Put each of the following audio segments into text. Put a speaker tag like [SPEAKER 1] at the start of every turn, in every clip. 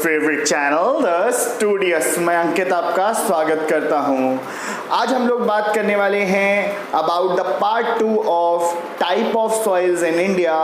[SPEAKER 1] Favourite channel the studious. मैं अंकित आपका स्वागत करता हूं। आज हम लोग बात करने वाले हैं about the part 2 of type of soils in India,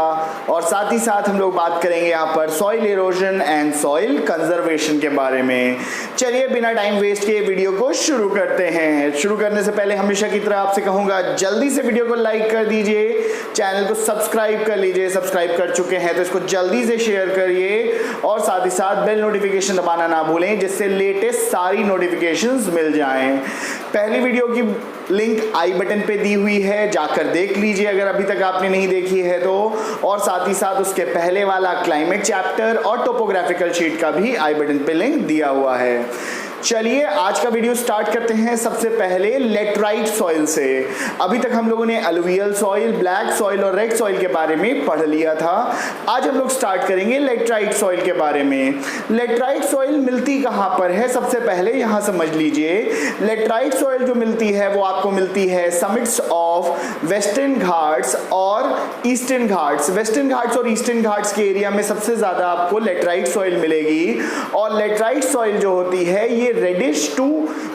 [SPEAKER 1] और साथ ही साथ हम लोग बात करेंगे यहाँ पर soil erosion and soil conservation के बारे में। चलिए बिना टाइम वेस्ट किए वीडियो को शुरू करते हैं। शुरू करने से पहले हमेशा की तरह आपसे कहूँगा, जल्दी से वीडियो को लाइक कर दीजिए, चैनल को सब्सक्राइब कर लीजिए। सब्सक्राइब कर चुके हैं तो इसको जल्दी से शेयर करिए, और साथ ही साथ बेल नोटिफिकेशन दबाना ना भूलें, जिससे लेटेस्ट सारी नोटिफिकेशंस मिल जाएं। पहली वीडियो की लिंक आई बटन पे दी हुई है, जाकर देख लीजिए अगर अभी तक आपने नहीं देखी है तो, और साथ ही साथ उसके पहले वाला क्लाइमेट चैप्टर और टोपोग्राफिकल शीट का भी आई बटन पे लिंक दिया हुआ है। चलिए आज का वीडियो स्टार्ट करते हैं। सबसे पहले लेटराइट सॉइल से। अभी तक हम लोगों ने अलुवियल सॉइल, ब्लैक सॉइल और रेड सॉइल के बारे में पढ़ लिया था। आज हम लोग स्टार्ट करेंगे लेटराइट सॉइल के बारे में। लेटराइट सॉइल मिलती कहाँ पर है, सबसे पहले यहाँ समझ लीजिए। लेटराइट सॉइल जो मिलती है वो आपको मिलती है समिट्स ऑफ वेस्टर्न घाट्स और ईस्टर्न घाट्स। वेस्टर्न घाट्स और ईस्टर्न घाट्स के एरिया में सबसे ज्यादा आपको लेटराइट सॉइल मिलेगी। और लेटराइट सॉइल जो होती है ये reddish to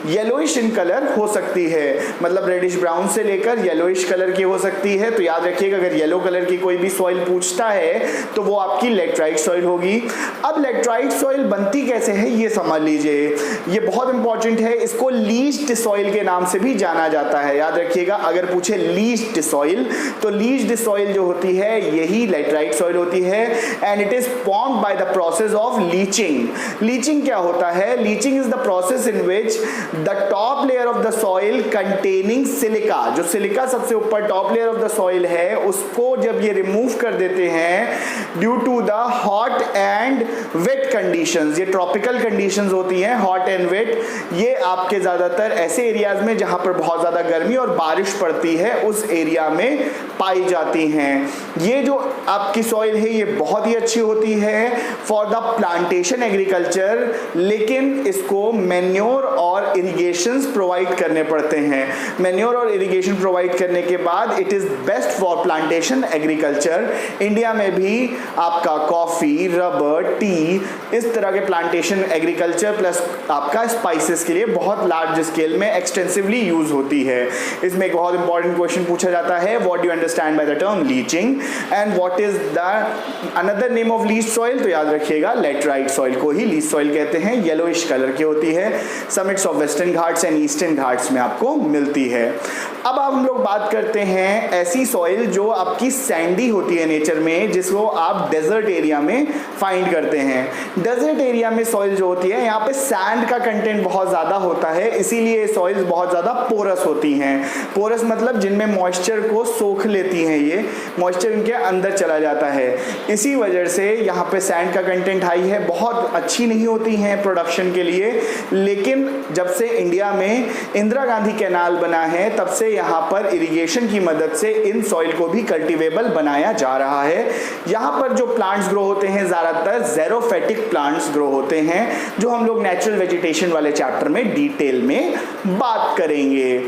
[SPEAKER 1] yellowish in colour हो सकती है, मतलब रेडिश ब्राउन से लेकर येलोइश कलर की हो सकती है। तो याद रखिएगा, अगर येलो कलर की कोई भी सॉइल पूछता है तो वो आपकी लेटराइट सॉइल होगी। अब लेटराइट सॉइल बनती कैसे है ये समझ लीजिए, ये बहुत इंपॉर्टेंट है। इसको लीच्ड सॉइल के नाम से भी जाना जाता है। याद रखिएगा, अगर पूछे लीच्ड सॉइल तो लीच्ड सॉइल जो होती है यही लेटराइट सॉइल होती है, and it is formed by the process of leaching. Leaching क्या होता है? Leaching is the process in which the top layer of the soil containing silica, जो सिलिका सबसे ऊपर top layer of the soil है, उसको जब ये रिमूव कर देते हैं due to the hot and wet conditions. ये ट्रॉपिकल कंडीशंस होती हैं, हॉट एंड वेट। ये आपके ज्यादातर ऐसे एरियाज में जहां पर बहुत ज्यादा गर्मी और बारिश पड़ती है उस एरिया में पाई जाती हैं। ये जो आपकी सॉइल है ये बहुत ही अच्छी होती है फॉर द प्लांटेशन एग्रीकल्चर, लेकिन इसको मैन्योर और इरिगेशंस प्रोवाइड करने पड़ते हैं। मैन्योर और इरिगेशन प्रोवाइड करने के बाद it is best for plantation agriculture. India में भी आपका कॉफी, रबर, टी, इस तरह के प्लांटेशन एग्रीकल्चर प्लस आपका स्पाइसेस के लिए बहुत लार्ज स्केल में एक्सटेंसिवली यूज होती है। इसमें एक बहुत इंपॉर्टेंट क्वेश्चन पूछा जाता है, what do you understand by the term leaching and what is the another name of leach soil? तो याद रखिएगा, लेटराइट सॉइल को ही लीच सॉइल कहते हैं। येलोइश कलर की होती है, summits of western Ghats and eastern Ghats में आपको मिलती है। अब हम लोग बात करते हैं ऐसी सॉइल जो आपकी सैंडी होती है नेचर में, जिसको आप डेजर्ट एरिया में फाइंड करते हैं। डेजर्ट एरिया में सॉइल जो होती है, यहाँ पे सैंड का कंटेंट बहुत ज्यादा होता है, इसीलिए सॉइल्स बहुत ज्यादा पोरस होती हैं। पोरस मतलब जिनमें मॉइस्चर को सोख लेती हैं, ये मॉइस्चर इनके अंदर चला जाता है। इसी वजह से यहाँ पे सैंड का कंटेंट हाई है, बहुत अच्छी नहीं होती हैं प्रोडक्शन के लिए। लेकिन जब से इंडिया में इंदिरा गांधी कैनाल बना है, तब से यहाँ पर इरिगेशन की मदद से इन सॉइल को भी कल्टीवेबल बनाया जा रहा है। यहाँ पर जो प्लांट्स ग्रो होते हैं ज्यादातर ज़ेरोफाइटिक प्लांट्स ग्रो होते हैं, जो हम लोग नेचुरल वेजिटेशन वाले चैप्टर में डिटेल में बात करेंगे।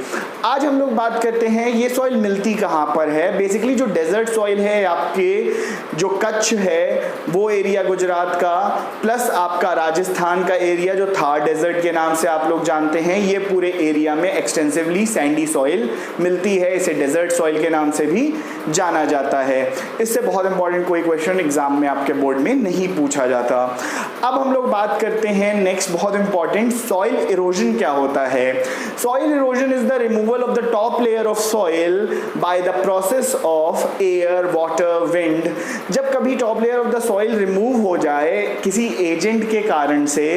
[SPEAKER 1] आज हम लोग बात करते हैं ये सॉइल मिलती कहाँ पर है। बेसिकली जो डेजर्ट सॉइल है आपके, जो कच्छ है वो एरिया गुजरात का, प्लस आपका राजस्थान का एरिया जो थार डेजर्ट के नाम से आप लोग जानते हैं, ये पूरे एरिया में एक्सटेंसिवली सैंडी सॉइल मिलती है। इसे डेजर्ट सॉइल के नाम से भी जाना जाता है। इससे बहुत इंपॉर्टेंट कोई क्वेश्चन एग्जाम में आपके बोर्ड में नहीं पूछा जाता। अब हम लोग बात करते हैं नेक्स्ट बहुत इंपॉर्टेंट, सॉइल इरोजन क्या होता है। Soil erosion is the removal of the top layer of soil by the process of air, water, wind. जब कभी top layer of the soil remove हो जाए किसी एजेंट के कारण से,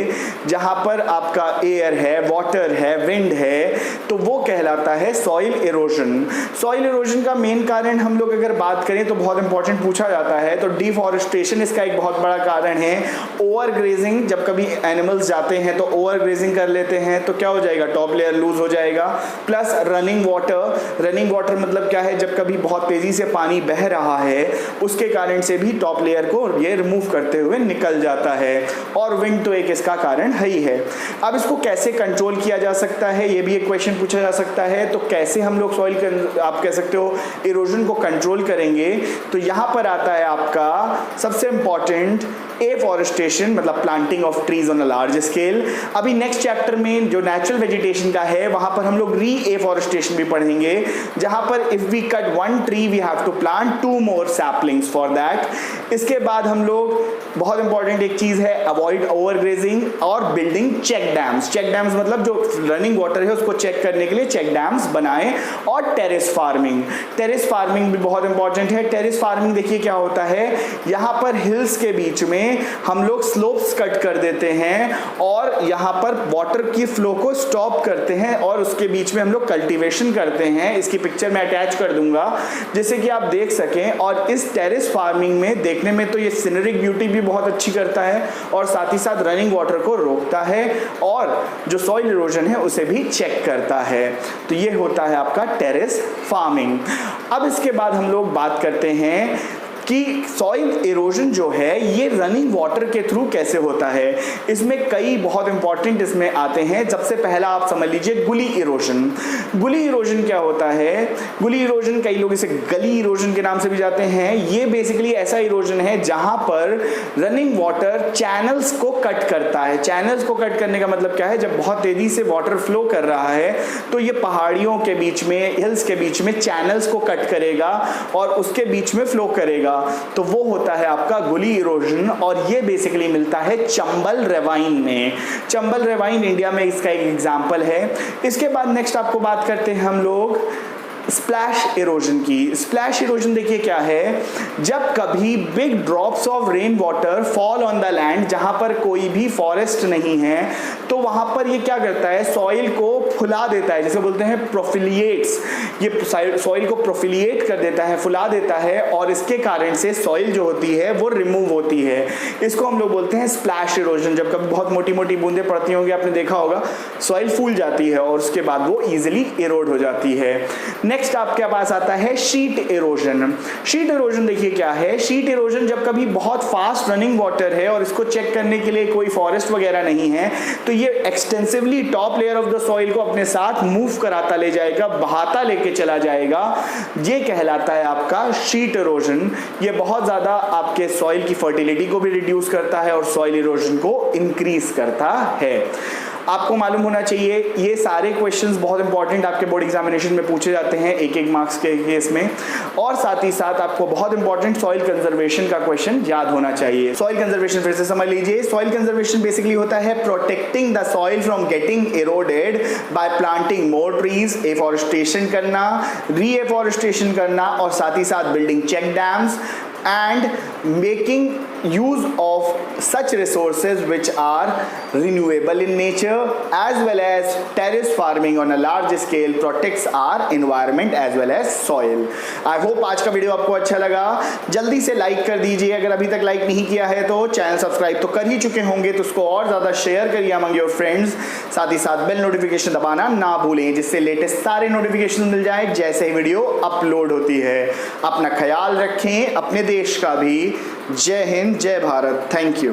[SPEAKER 1] जहां पर आपका एयर है, वाटर है, विंड है, तो वो कहलाता है सॉइल इरोजन। सॉइल इरोजन का मेन कारण हम लोग अगर बात करें तो बहुत इंपॉर्टेंट पूछा जाता है, तो डिफॉरेस्टेशन इसका एक बहुत बड़ा कारण है। ओवर ग्रेजिंग, जब कभी एनिमल्स जाते हैं तो ओवर ग्रेजिंग कर लेते हैं तो क्या हो जाएगा, टॉप लेयर लूज हो जाएगा। Plus running water, running water मतलब क्या है, जब कभी बहुत तेजी से पानी बह रहा है उसके कारण से भी टॉप लेयर को ये रिमूव करते हुए निकल जाता है। और विंड तो एक इसका कारण है ही है। अब इसको कैसे कंट्रोल किया जा सकता है, ये भी एक क्वेश्चन पूछा जा सकता है। तो कैसे हम लोग सॉइल आप कह सकते हो इरोजन को कंट्रोल करेंगे, तो यहाँ पर आता है आपका सबसे इंपॉर्टेंट एफॉरेस्टेशन, मतलब planting of trees on a large scale. अभी नेक्स्ट चैप्टर में जो नेचुरल वेजिटेशन का है वहां पर हम लोग री एफॉरेस्टेशन भी पढ़ेंगे, जहां पर if we cut one tree we have to plant 2 more saplings for that. इसके बाद हम लोग बहुत इंपॉर्टेंट एक चीज है अवॉइड ओवरग्रेजिंग और building check dams. Check dams मतलब जो रनिंग वाटर है उसको चेक करने के लिए चेक डैम्स बनाएं। और टेरेस फार्मिंग, टेरेस फार्मिंग भी बहुत इंपॉर्टेंट है। टेरेस फार्मिंग देखिए क्या होता है, यहाँ पर हिल्स के बीच में हम लोग स्लोप्स कट कर देते हैं और यहाँ पर वाटर की फ्लो को स्टॉप करते हैं और उसके बीच में हम लोग कल्टीवेशन करते हैं। इसकी पिक्चर मैं अटैच कर दूंगा जिससे कि आप देख सकें। और इस टेरेस फार्मिंग में देखने में तो ये सीनरिक ब्यूटी भी बहुत अच्छी करता है और साथ ही साथ रनिंग वाटर को रोकता है और जो सॉइल इरोजन है उसे भी चेक करता है। तो ये होता है आपका टेरेस फार्मिंग। अब इसके बाद हम लोग बात करते हैं कि सॉइल इरोजन जो है ये रनिंग वाटर के थ्रू कैसे होता है। इसमें कई बहुत इंपॉर्टेंट इसमें आते हैं। सबसे पहला आप समझ लीजिए गुली इरोजन। गुली इरोजन क्या होता है, गुली इरोजन कई लोग इसे गली इरोजन के नाम से भी जाते हैं। ये बेसिकली ऐसा इरोजन है जहां पर रनिंग वाटर चैनल्स को कट करता है। चैनल्स को कट करने का मतलब क्या है, जब बहुत तेजी से वाटर फ्लो कर रहा है तो ये पहाड़ियों के बीच में, हिल्स के बीच में चैनल्स को कट करेगा और उसके बीच में फ्लो करेगा। तो वो होता है आपका गुली इरोजन और ये बेसिकली मिलता है चंबल रेवाइन में। चंबल रेवाइन इंडिया में इसका एक एग्जांपल है। इसके बाद नेक्स्ट आपको बात करते हैं हम लोग स्प्लैश इरोजन की। स्प्लैश इरोजन देखिए क्या है, जब कभी big drops of rain water fall on the land, जहां पर कोई भी फॉरेस्ट नहीं है, तो वहां पर ये क्या करता है, सॉइल को फुला देता है, जिसे बोलते हैं प्रोफिलिएट्स। ये सॉइल को प्रोफिलिएट कर देता है, फुला देता है और इसके कारण से सॉइल जो होती है वो रिमूव होती है। इसको हम लोग बोलते हैं स्प्लैश इरोजन। जब कभी बहुत मोटी मोटी बूंदें पड़ती होंगी, आपने देखा होगा, सॉइल फूल जाती है और उसके बाद वो इजिली इरोड हो जाती है। नेक्स्ट आपके पास आता है शीट इरोजन। शीट इरोजन देखिए क्या है, शीट इरोजन जब कभी बहुत फास्ट रनिंग वाटर है और इसको चेक करने के लिए कोई फॉरेस्ट वगैरह नहीं है, तो ये extensively top layer of the soil को अपने साथ मूव कराता ले जाएगा, बहाता लेके चला जाएगा। ये कहलाता है आपका शीट इरोजन। ये बहुत ज्यादा आपके सॉइल की फर्टिलिटी को भी रिड्यूस करता है और सॉइल इरोजन को इंक्रीज करता है। आपको मालूम होना चाहिए ये सारे क्वेश्चंस बहुत इंपॉर्टेंट आपके बोर्ड एग्जामिनेशन में पूछे जाते हैं, एक मार्क्स के केस में। और साथ ही साथ आपको बहुत इंपॉर्टेंट सॉइल कंजर्वेशन का क्वेश्चन याद होना चाहिए। सॉइल कंजर्वेशन फिर से समझ लीजिए। सॉइल कंजर्वेशन बेसिकली होता है protecting the soil from getting eroded by planting more trees, afforestation करना, री एफॉरेस्टेशन करना और साथ ही साथ building check dams and making use of such resources which are renewable in nature, as well as terrace farming on a large scale protects our environment as well as soil. I hope आज का video आपको अच्छा लगा। जल्दी से like कर दीजिए, अगर अभी तक लाइक नहीं किया है तो चैनल सब्सक्राइब तो कर ही चुके होंगे तो उसको और ज़्यादा शेयर करिए अमंग योर फ्रेंड्स। साथ ही साथ बेल नोटिफिकेशन दबाना ना भूलें, जिससे लेटेस्ट सारे नोटिफिकेशन मिल जाए जैसे ही वीडियो अपलोड होती है। अपना ख्याल रखें, अपने देश का भी। जय हिंद, जय भारत। Thank you.